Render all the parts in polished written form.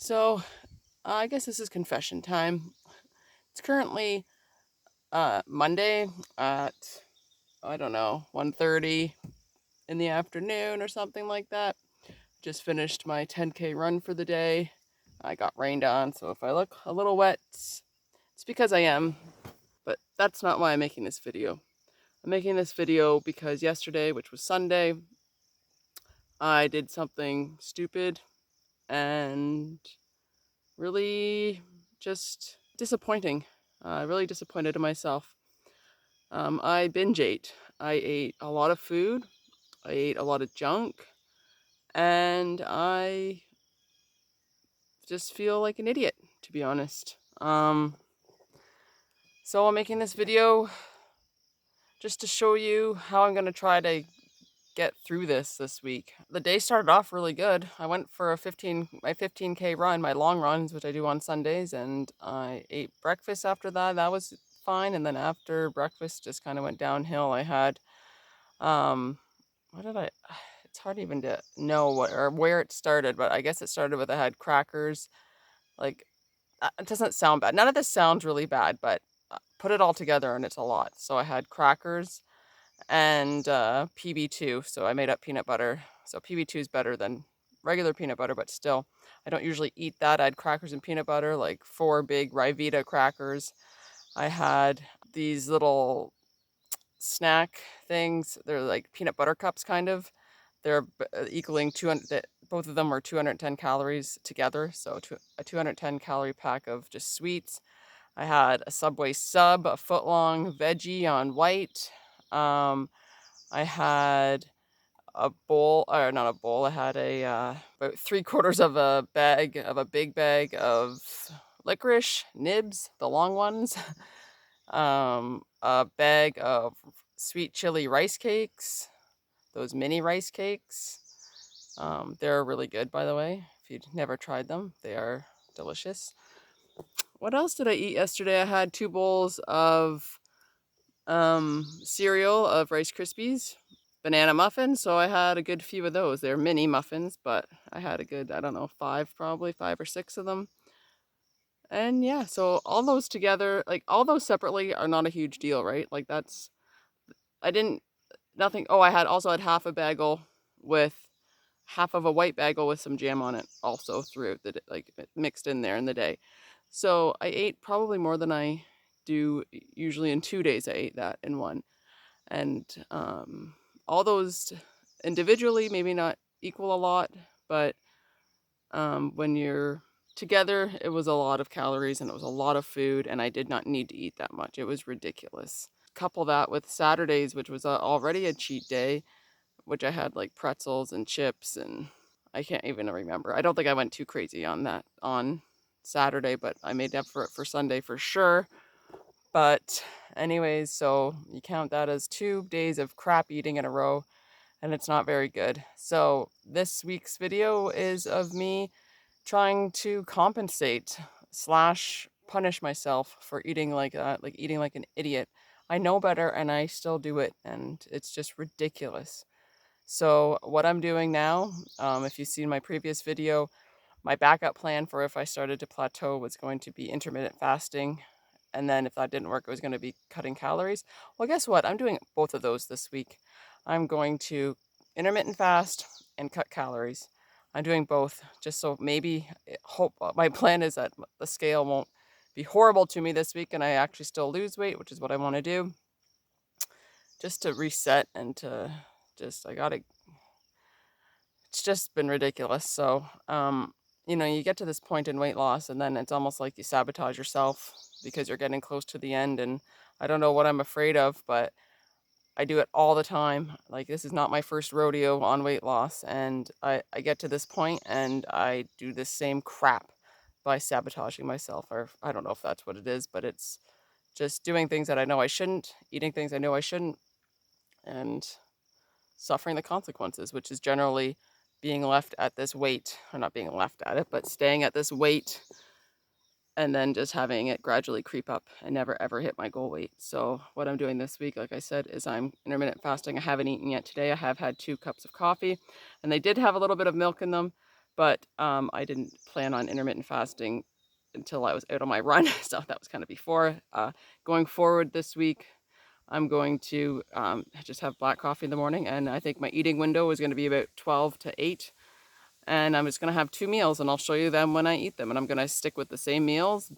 So, I guess this is confession time. It's currently Monday at, I don't know, 1:30 in the afternoon or something like that. Just finished my 10K run for the day. I got rained on, so if I look a little wet, it's because I am. But that's not why I'm making this video. I'm making this video because yesterday, which was Sunday, I did something stupid and really just disappointing. Really disappointed in myself. I binge ate. I ate a lot of food. I ate a lot of junk, and I just feel like an idiot, to be honest. So I'm making this video just to show you how I'm gonna try to get through this week. The day started off really good. I went for my 15K run, my long runs, which I do on Sundays, and I ate breakfast after that. That was fine. And then after breakfast, just kind of went downhill. I had, what did I? It's hard even to know what or where it started, but I guess it started with I had crackers. Like it doesn't sound bad. None of this sounds really bad, but put it all together and it's a lot. So I had crackers and PB2. So I made up peanut butter. So PB2 is better than regular peanut butter, but still, I don't usually eat that. I had crackers and peanut butter, like 4 big Ryvita crackers. I had these little snack things. They're like peanut butter cups, kind of. They're equaling 200. Both of them were 210 calories together. So a 210 calorie pack of just sweets. I had a Subway sub, a foot long veggie on white. I had a bowl, or not a bowl. I had about 3/4 of a big bag of licorice nibs, the long ones. A bag of sweet chili rice cakes, those mini rice cakes. They're really good, by the way. If you've never tried them, they are delicious. What else did I eat yesterday? I had 2 bowls of cereal of Rice Krispies, banana muffins. So I had a good few of those. They're mini muffins, but I had a good, I don't know, probably 5 or 6 of them. And yeah, so all those together, like all those separately are not a huge deal, right? Like I didn't, nothing. Oh, I had also had half a bagel with half of a white bagel with some jam on it also throughout like mixed in there in the day. So I ate probably more than I do usually in 2 days. I ate that in one. And all those individually maybe not equal a lot, but when you're together, it was a lot of calories and it was a lot of food, and I did not need to eat that much. It was ridiculous. Couple that with Saturdays, which was already a cheat day, which I had like pretzels and chips, and I can't even remember. I don't think I went too crazy on that on Saturday, but I made up for it for Sunday for sure. But anyways, so you count that as 2 days of crap eating in a row, and it's not very good. So this week's video is of me trying to compensate slash punish myself for eating like that, like eating like an idiot. I know better and I still do it, and it's just ridiculous. So what I'm doing now, if you've seen my previous video, my backup plan for if I started to plateau was going to be intermittent fasting. And then if that didn't work, it was going to be cutting calories. Well, guess what? I'm doing both of those this week. I'm going to intermittent fast and cut calories. I'm doing both just so maybe hope my plan is that the scale won't be horrible to me this week and I actually still lose weight, which is what I want to do. Just to reset and to just it's just been ridiculous. So, you get to this point in weight loss and then it's almost like you sabotage yourself because you're getting close to the end. And I don't know what I'm afraid of, but I do it all the time. Like, this is not my first rodeo on weight loss. And I get to this point and I do the same crap by sabotaging myself. Or I don't know if that's what it is, but it's just doing things that I know I shouldn't, eating things I know I shouldn't, and suffering the consequences, which is generally being left at this weight, or not being left at it, but staying at this weight and then just having it gradually creep up and never ever hit my goal weight. So what I'm doing this week, like I said, is I'm intermittent fasting. I haven't eaten yet today. I have had 2 cups of coffee and they did have a little bit of milk in them. but I didn't plan on intermittent fasting until I was out on my run. So that was kind of before. Going forward this week, I'm going to just have black coffee in the morning, and I think my eating window is going to be about 12 to 8. And I'm just going to have 2 meals, and I'll show you them when I eat them. And I'm going to stick with the same meals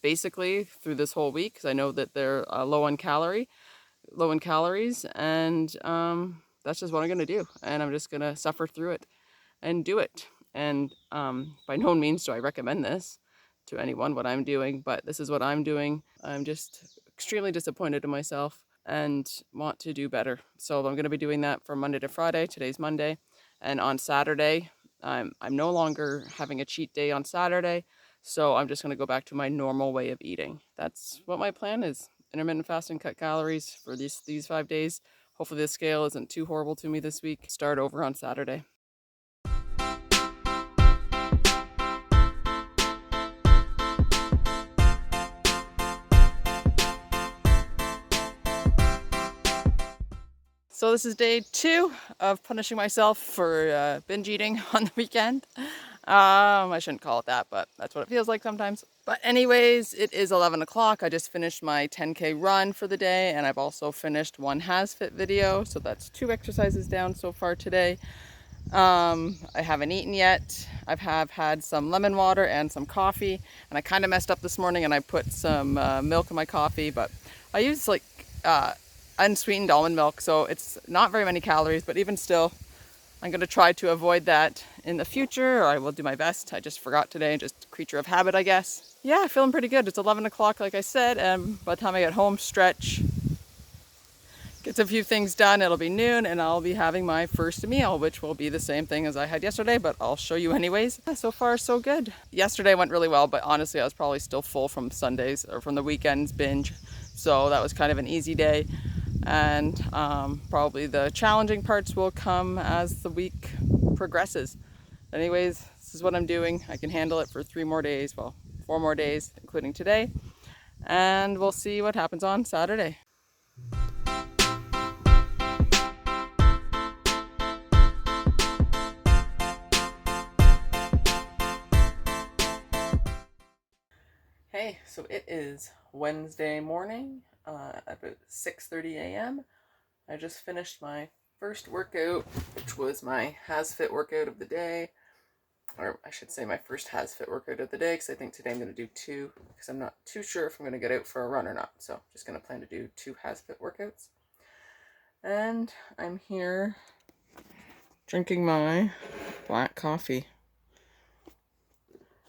basically through this whole week, because I know that they're low in calories, and that's just what I'm going to do. And I'm just going to suffer through it and do it. And by no means do I recommend this to anyone, what I'm doing, but this is what I'm doing. I'm just extremely disappointed in myself and want to do better. So I'm going to be doing that from Monday to Friday. Today's Monday. And on Saturday, I'm no longer having a cheat day on Saturday. So I'm just going to go back to my normal way of eating. That's what my plan is. Intermittent fasting, cut calories for these 5 days. Hopefully the scale isn't too horrible to me this week. Start over on Saturday. So this is day 2 of punishing myself for binge eating on the weekend. I shouldn't call it that, but that's what it feels like sometimes. But anyways, it is 11 o'clock. I just finished my 10K run for the day, and I've also finished one HasFit video. So that's 2 exercises down so far today. I haven't eaten yet. Have had some lemon water and some coffee, and I kind of messed up this morning and I put some milk in my coffee, but I used like unsweetened almond milk, so it's not very many calories, but even still, I'm going to try to avoid that in the future, or I will do my best. I just forgot today, just a creature of habit, I guess. Yeah, feeling pretty good. It's 11 o'clock, like I said, and by the time I get home, stretch, get a few things done, it'll be noon, and I'll be having my first meal, which will be the same thing as I had yesterday, but I'll show you anyways. Yeah, so far, so good. Yesterday went really well, but honestly, I was probably still full from Sundays, or from the weekend's binge, so that was kind of an easy day. And probably the challenging parts will come as the week progresses. Anyways, this is what I'm doing. I can handle it for 3 more days, well, 4 more days, including today. And we'll see what happens on Saturday. Hey, so it is Wednesday morning, about 6:30 a.m. I just finished my first workout, which was my HasFit workout of the day. Or I should say my first HasFit workout of the day, because I think today I'm going to do 2, because I'm not too sure if I'm going to get out for a run or not. So I'm just going to plan to do 2 HasFit workouts. And I'm here drinking my black coffee.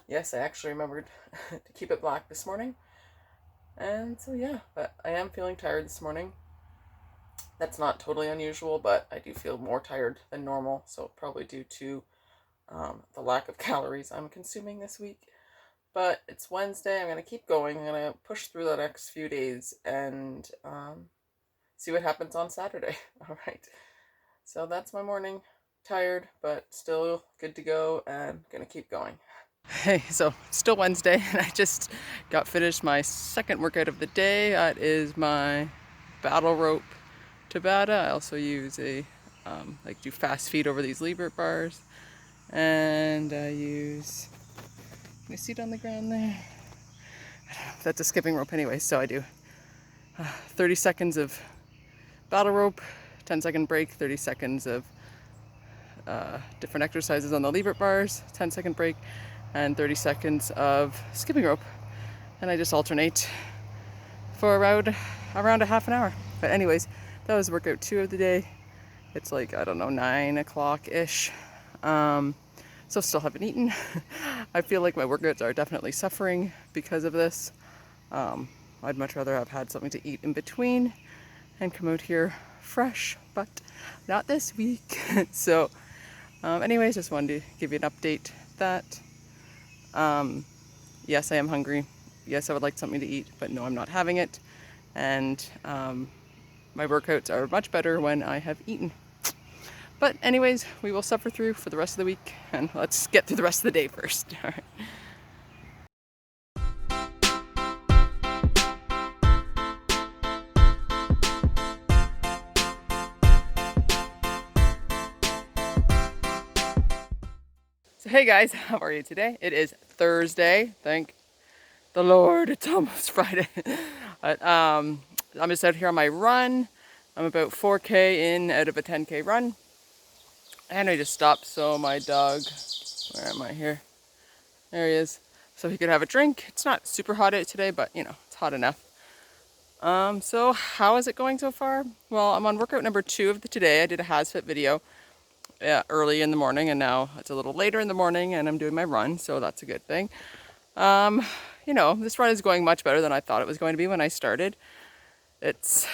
Yes, I actually remembered to keep it black this morning. And so yeah, but I am feeling tired this morning. That's not totally unusual, but I do feel more tired than normal, so probably due to the lack of calories I'm consuming this week. But it's Wednesday. I'm going to keep going. I'm going to push through the next few days and see what happens on Saturday. All right. So that's my morning. Tired, but still good to go, and going to keep going. Hey, so still Wednesday, and I just got finished my second workout of the day. That is my battle rope Tabata. I also use a do fast feet over these Liebert bars, and I use, can you see it on the ground there? I don't know, that's a skipping rope anyway. So I do 30 seconds of battle rope, 10-second break, 30 seconds of different exercises on the Liebert bars, 10-second break, and 30 seconds of skipping rope, and I just alternate for around a half an hour. But anyways, that was workout 2 of the day. It's like, I don't know, 9 o'clock-ish. So still haven't eaten. I feel like my workouts are definitely suffering because of this. I'd much rather have had something to eat in between and come out here fresh, but not this week. So anyways, just wanted to give you an update that yes, I am hungry. Yes, I would like something to eat, but no, I'm not having it. And my workouts are much better when I have eaten. But anyways, we will suffer through for the rest of the week, and let's get through the rest of the day first. All right. So hey guys, how are you today? It is Thursday. Thank the Lord, it's almost Friday. But, I'm just out here on my run. I'm about 4K in out of a 10K run. And I just stopped so my dog, where am I here? There he is. So he could have a drink. It's not super hot out today, but you know, it's hot enough. So how is it going so far? Well, I'm on workout number 2 of the today. I did a HasFit video early in the morning, and now it's a little later in the morning and I'm doing my run, so that's a good thing. Um, you know, this run is going much better than I thought it was going to be when I started. It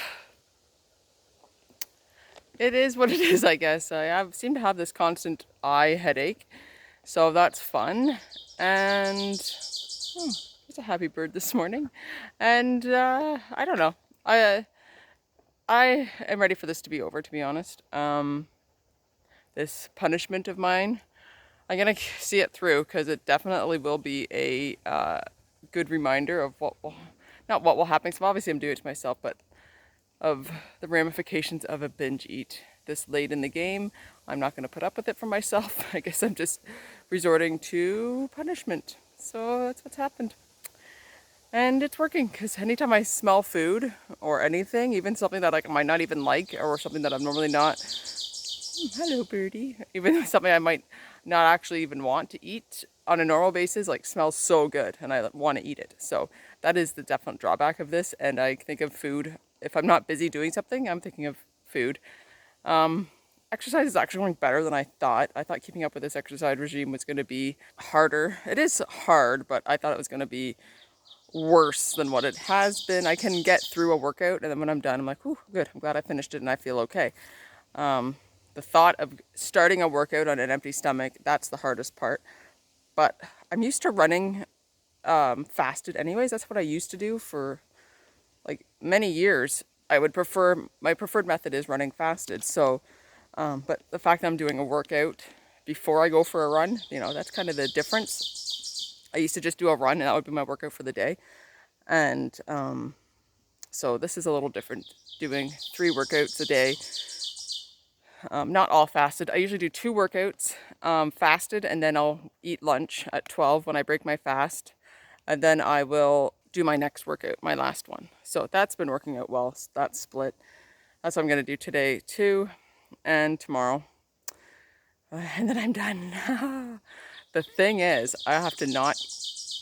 is what it is, I guess. seem to have this constant eye headache, so that's fun. And there's a happy bird this morning. And I don't know. I am ready for this to be over, to be honest. This punishment of mine, I'm gonna see it through because it definitely will be a good reminder of not what will happen. So obviously I'm doing it to myself, but of the ramifications of a binge eat this late in the game. I'm not going to put up with it for myself. I guess I'm just resorting to punishment. So that's what's happened. And it's working because anytime I smell food or anything, even something that I might not even like or something that I'm normally not, hello birdie, even something I might not actually even want to eat on a normal basis, like smells so good and I want to eat it. So that is the definite drawback of this. And I think of food, if I'm not busy doing something, I'm thinking of food. Exercise is actually going better than I thought. I thought keeping up with this exercise regime was going to be harder. It is hard, but I thought it was going to be worse than what it has been. I can get through a workout, and then when I'm done, I'm like, "Ooh, good. I'm glad I finished it, and I feel okay." The thought of starting a workout on an empty stomach, that's the hardest part. But I'm used to running fasted anyways. That's what I used to do for like many years. My preferred method is running fasted. So, but the fact that I'm doing a workout before I go for a run, you know, that's kind of the difference. I used to just do a run and that would be my workout for the day. And so this is a little different, doing 3 workouts a day. Not all fasted. I usually do 2 workouts fasted, and then I'll eat lunch at 12 when I break my fast. And then I will do my next workout, my last one. So that's been working out well. That's split. That's what I'm going to do today too, and tomorrow. And then I'm done. The thing is, I have to not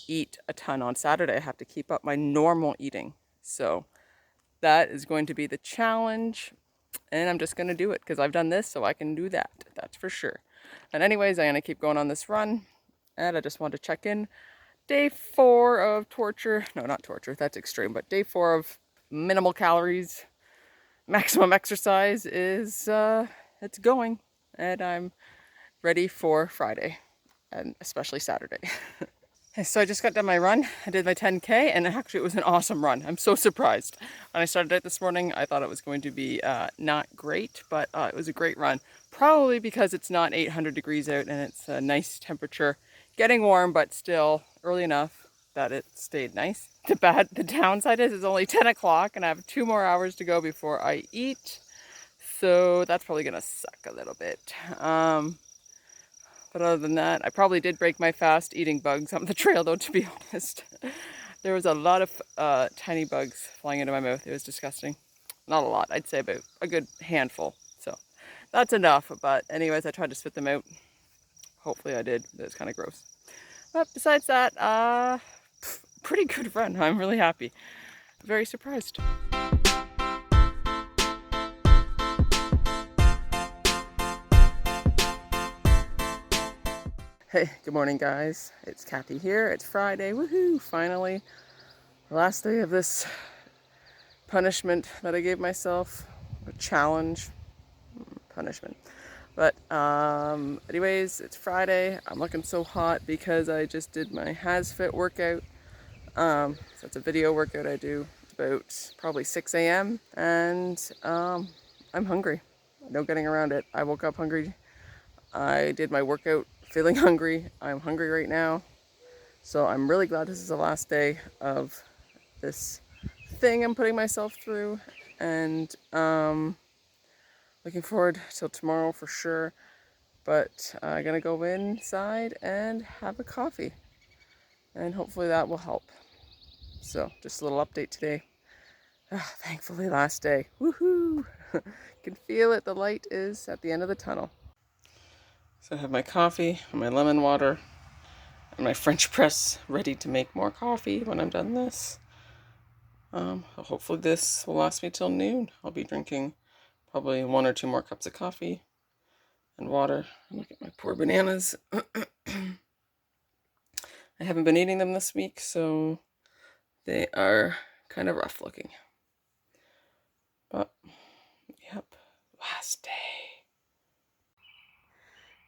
eat a ton on Saturday. I have to keep up my normal eating. So that is going to be the challenge. And I'm just going to do it because I've done this, so I can do that. That's for sure. And anyways, I'm going to keep going on this run. And I just want to check in. Day 4 of torture. No, not torture. That's extreme. But day 4 of minimal calories, maximum exercise is, it's going. And I'm ready for Friday. And especially Saturday. So I just got done my run. I did my 10K, and actually it was an awesome run. I'm so surprised. When I started out this morning, I thought it was going to be not great, but it was a great run. Probably because it's not 800 degrees out and it's a nice temperature. Getting warm, but still early enough that it stayed nice. The downside is it's only 10 o'clock and I have 2 more hours to go before I eat. So that's probably gonna suck a little bit. But other than that, I probably did break my fast eating bugs on the trail, though, to be honest. There was a lot of tiny bugs flying into my mouth. It was disgusting. Not a lot. I'd say about a good handful. So that's enough. But anyways, I tried to spit them out. Hopefully I did. It was kind of gross. But besides that, pretty good run. I'm really happy. Very surprised. Hey, good morning guys. It's Kathy here. It's Friday. Woohoo! Finally. The last day of this punishment that I gave myself. A challenge. Punishment. But anyways, it's Friday. I'm looking so hot because I just did my HasFit workout. So it's a video workout I do about probably 6 a.m. And I'm hungry. No getting around it. I woke up hungry. I did my workout feeling hungry. I'm hungry right now. So I'm really glad this is the last day of this thing I'm putting myself through. And looking forward till tomorrow for sure. But I'm gonna go inside and have a coffee, and hopefully that will help. So just a little update today. Thankfully last day. Woohoo! Can feel it, the light is at the end of the tunnel. So I have my coffee and my lemon water and my French press ready to make more coffee when I'm done this. Hopefully this will last me till noon. I'll be drinking probably 1 or 2 more cups of coffee and water. Look at my poor bananas. I haven't been eating them this week, so they are kind of rough looking. But, yep, last day.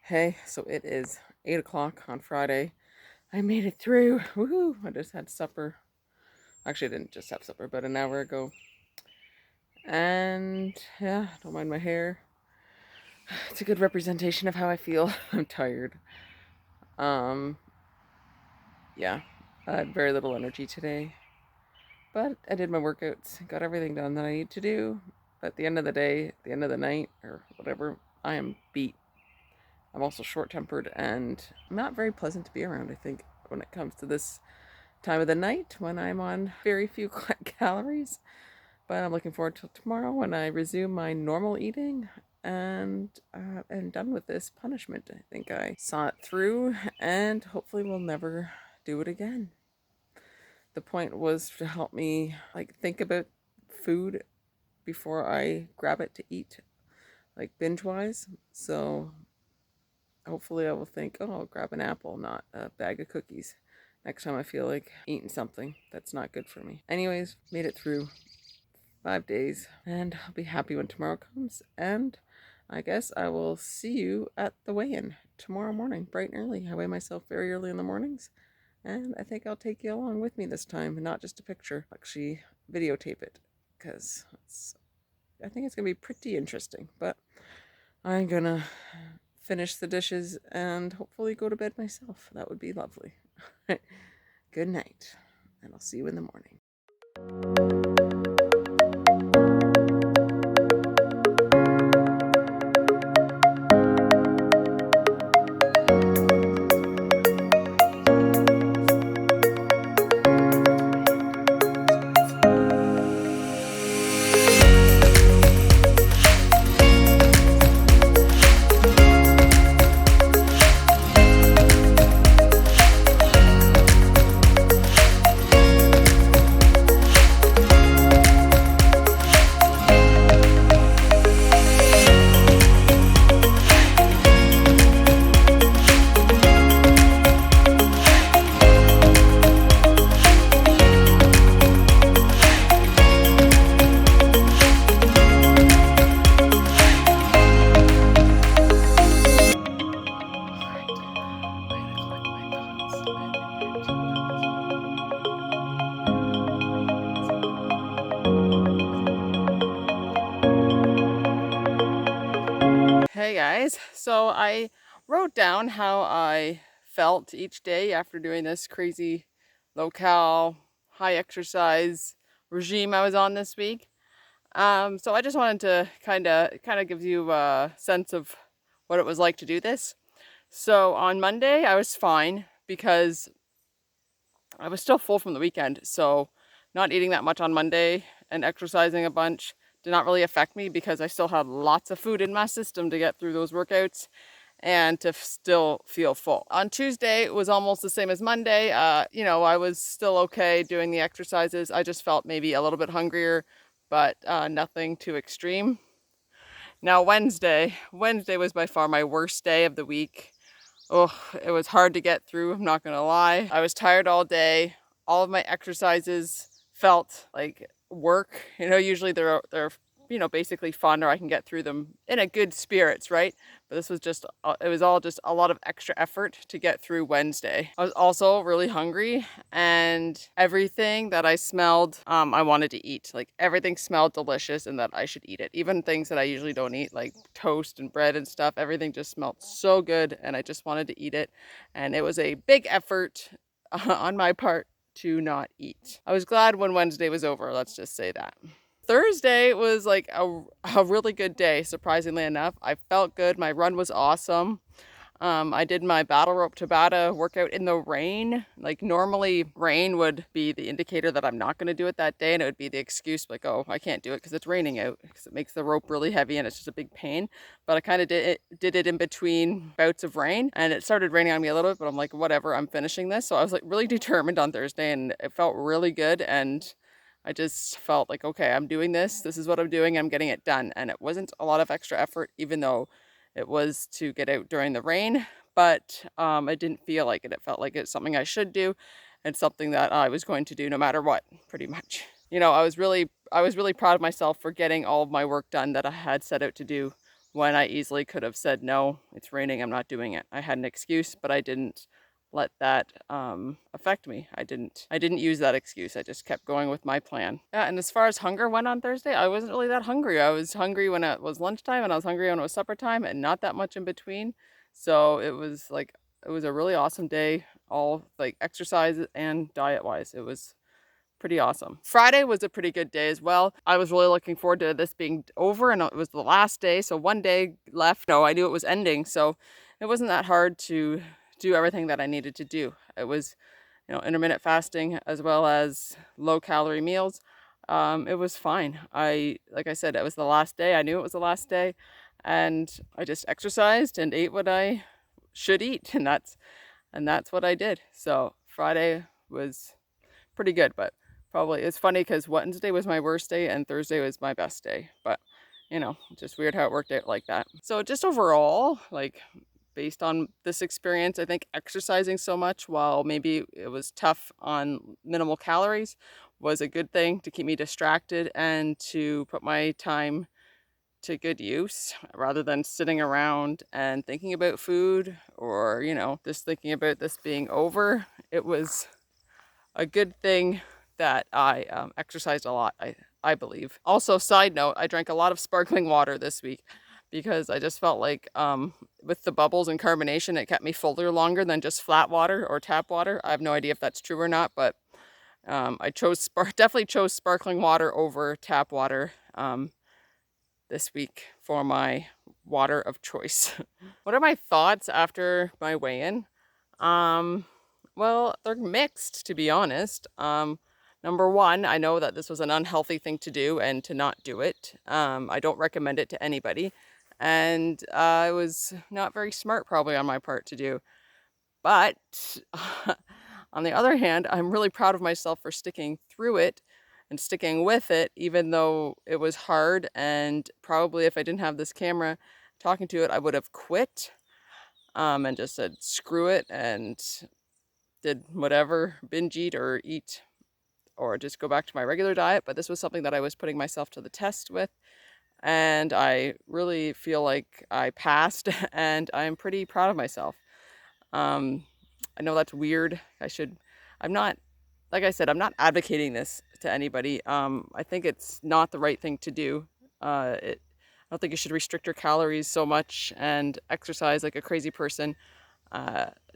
Hey, so it is 8 o'clock on Friday. I made it through. Woohoo! I just had supper. Actually, I didn't just have supper, but an hour ago. And yeah, don't mind my hair. It's a good representation of how I feel. I'm tired. Yeah, I had very little energy today. But I did my workouts, got everything done that I need to do. But at the end of the day, at the end of the night, or whatever, I am beat. I'm also short-tempered and not very pleasant to be around, I think, when it comes to this time of the night when I'm on very few calories. But I'm looking forward to tomorrow when I resume my normal eating and am done with this punishment. I think I saw it through and hopefully will never do it again. The point was to help me think about food before I grab it to eat, like binge-wise. So hopefully I will think, oh, I'll grab an apple, not a bag of cookies, next time I feel like eating something that's not good for me. Anyways, made it through 5 days, and I'll be happy when tomorrow comes. And I guess I will see you at the weigh-in tomorrow morning, bright and early. I weigh myself very early in the mornings, and I think I'll take you along with me this time, not just a picture, actually videotape it, because I think it's going to be pretty interesting. But I'm going to finish the dishes and hopefully go to bed myself. That would be lovely. Good night, and I'll see you in the morning. Hey guys, so I wrote down how I felt each day after doing this crazy low-cal, high-exercise regime I was on this week. So I just wanted to kind of give you a sense of what it was like to do this. So on Monday I was fine because I was still full from the weekend, so not eating that much on Monday and exercising a bunch did not really affect me because I still had lots of food in my system to get through those workouts and to still feel full. On Tuesday, it was almost the same as Monday. I was still okay doing the exercises. I just felt maybe a little bit hungrier, but nothing too extreme. Now Wednesday was by far my worst day of the week. Oh, it was hard to get through, I'm not gonna lie. I was tired all day. All of my exercises felt like work. Usually they're basically fun, or I can get through them in a good spirits, right? But this was just, it was all just a lot of extra effort to get through Wednesday. I was also really hungry, and everything that I smelled, I wanted to eat. Like everything smelled delicious and that I should eat it. Even things that I usually don't eat, like toast and bread and stuff, everything just smelled so good and I just wanted to eat it. And it was a big effort on my part to not eat. I was glad when Wednesday was over, let's just say that. Thursday was like a really good day, surprisingly enough. I felt good. My run was awesome. I did my battle rope Tabata workout in the rain. Like normally rain would be the indicator that I'm not going to do it that day. And it would be the excuse like, oh, I can't do it because it's raining out because it makes the rope really heavy and it's just a big pain. But I kind of did it in between bouts of rain and it started raining on me a little bit, but I'm like, whatever, I'm finishing this. So I was like really determined on Thursday and it felt really good. And I just felt like, okay, I'm doing this. This is what I'm doing. I'm getting it done. And it wasn't a lot of extra effort, even though it was to get out during the rain, but I didn't feel like it. It felt like it's something I should do and something that I was going to do no matter what, pretty much. You know, I was really proud of myself for getting all of my work done that I had set out to do when I easily could have said, no, it's raining, I'm not doing it. I had an excuse, but I didn't let that affect me. I didn't use that excuse. I just kept going with my plan. Yeah, and as far as hunger went on Thursday, I wasn't really that hungry. I was hungry when it was lunchtime and I was hungry when it was supper time and not that much in between. So it was a really awesome day, all like exercise and diet wise. It was pretty awesome. Friday was a pretty good day as well. I was really looking forward to this being over and it was the last day. So one day left. No, I knew it was ending. So it wasn't that hard to do everything that I needed to do. It was, intermittent fasting as well as low calorie meals. It was fine. Like I said, it was the last day. I knew it was the last day and I just exercised and ate what I should eat. And that's what I did. So Friday was pretty good, but probably it's funny because Wednesday was my worst day and Thursday was my best day. But just weird how it worked out like that. So just overall, like based on this experience, I think exercising so much while maybe it was tough on minimal calories was a good thing to keep me distracted and to put my time to good use rather than sitting around and thinking about food or, just thinking about this being over. It was a good thing that I exercised a lot, I believe. Also, side note, I drank a lot of sparkling water this week because I just felt like with the bubbles and carbonation, it kept me fuller longer than just flat water or tap water. I have no idea if that's true or not, but I definitely chose sparkling water over tap water this week for my water of choice. What are my thoughts after my weigh-in? Well, they're mixed, to be honest. Number one, I know that this was an unhealthy thing to do and to not do it. I don't recommend it to anybody. And it was not very smart, probably, on my part to do. But on the other hand, I'm really proud of myself for sticking through it and sticking with it, even though it was hard. And probably if I didn't have this camera talking to it, I would have quit and just said, screw it, and did whatever, binge eat or just go back to my regular diet. But this was something that I was putting myself to the test with. And I really feel like I passed and I'm pretty proud of myself. I know that's weird. I'm not, like I said, I'm not advocating this to anybody. I think it's not the right thing to do. I don't think you should restrict your calories so much and exercise like a crazy person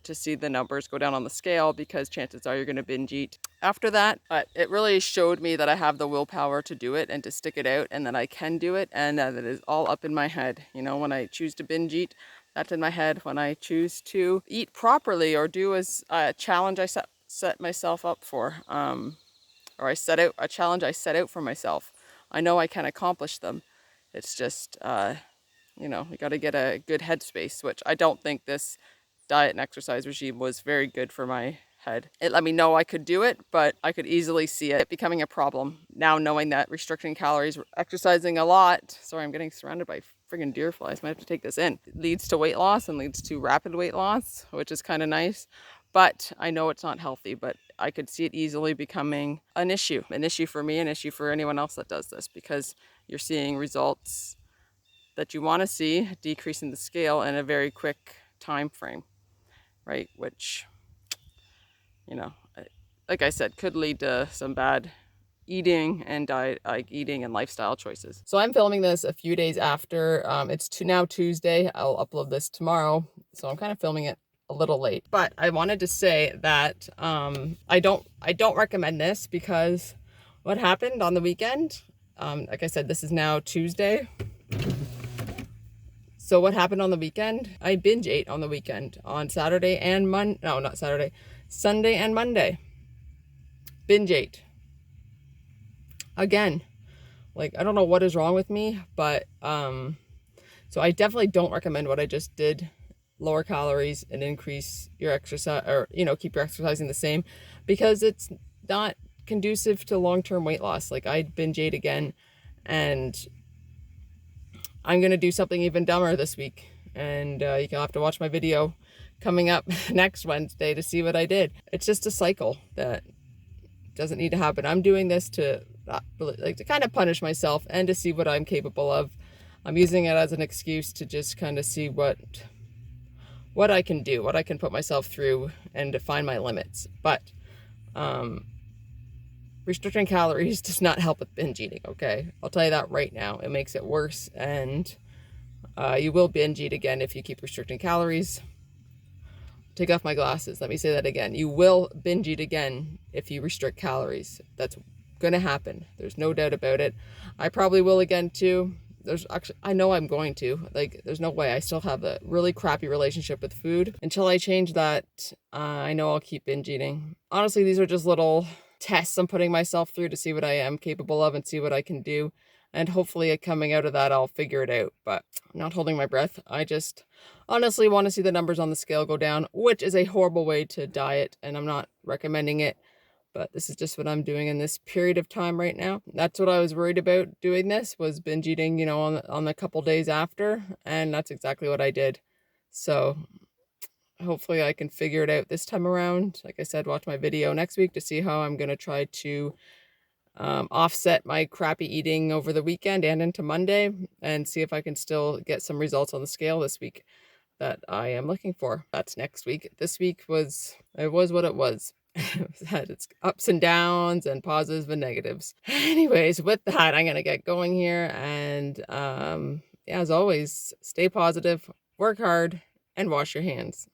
to see the numbers go down on the scale, because chances are you're going to binge eat after that. But it really showed me that I have the willpower to do it and to stick it out, and that I can do it, and that it is all up in my head. When I choose to binge eat, that's in my head. When I choose to eat properly or do a challenge I set myself up for, or I set out a challenge I set out for myself, I know I can accomplish them. It's just, you got to get a good headspace, which I don't think this diet and exercise regime was very good for my head. It let me know I could do it, but I could easily see it becoming a problem. Now knowing that restricting calories, exercising a lot, sorry, I'm getting surrounded by friggin' deer flies, might have to take this in, it leads to weight loss and leads to rapid weight loss, which is kind of nice. But I know it's not healthy, but I could see it easily becoming an issue for me, an issue for anyone else that does this, because you're seeing results that you want to see, decreasing the scale in a very quick time frame, right? Which, like I said, could lead to some bad eating and diet, like eating and lifestyle choices. So I'm filming this a few days after. It's now Tuesday. I'll upload this tomorrow. So I'm kind of filming it a little late. But I wanted to say that I don't recommend this, because what happened on the weekend, Like I said, this is now Tuesday. So what happened on the weekend? I binge ate on the weekend on Saturday and not Saturday, Sunday and Monday. Binge ate. Again, like, I don't know what is wrong with me, but so I definitely don't recommend what I just did. Lower calories and increase your exercise, or, keep your exercising the same, because it's not conducive to long-term weight loss. Like, I binge ate again, and I'm going to do something even dumber this week. And you can have to watch my video coming up next Wednesday to see what I did. It's just a cycle that doesn't need to happen. I'm doing this to kind of punish myself and to see what I'm capable of. I'm using it as an excuse to just kind of see what I can do, what I can put myself through, and to find my limits. But restricting calories does not help with binge eating, okay? I'll tell you that right now. It makes it worse, and you will binge eat again if you keep restricting calories. Take off my glasses. Let me say that again. You will binge eat again if you restrict calories. That's going to happen. There's no doubt about it. I probably will again too. I know I'm going to. Like, there's no way. I still have a really crappy relationship with food. Until I change that, I know I'll keep binge eating. Honestly, these are just little tests I'm putting myself through to see what I am capable of and see what I can do. And hopefully coming out of that, I'll figure it out. But I'm not holding my breath. I just honestly want to see the numbers on the scale go down, which is a horrible way to diet, and I'm not recommending it. But this is just what I'm doing in this period of time right now. That's what I was worried about doing this, was binge eating, on the couple days after. And that's exactly what I did. So hopefully I can figure it out this time around. Like I said, watch my video next week to see how I'm going to try to offset my crappy eating over the weekend and into Monday, and see if I can still get some results on the scale this week that I am looking for. That's next week. This week was what it was. It had its ups and downs and positives and negatives. Anyways, with that, I'm gonna get going here, and as always, stay positive, work hard, and wash your hands.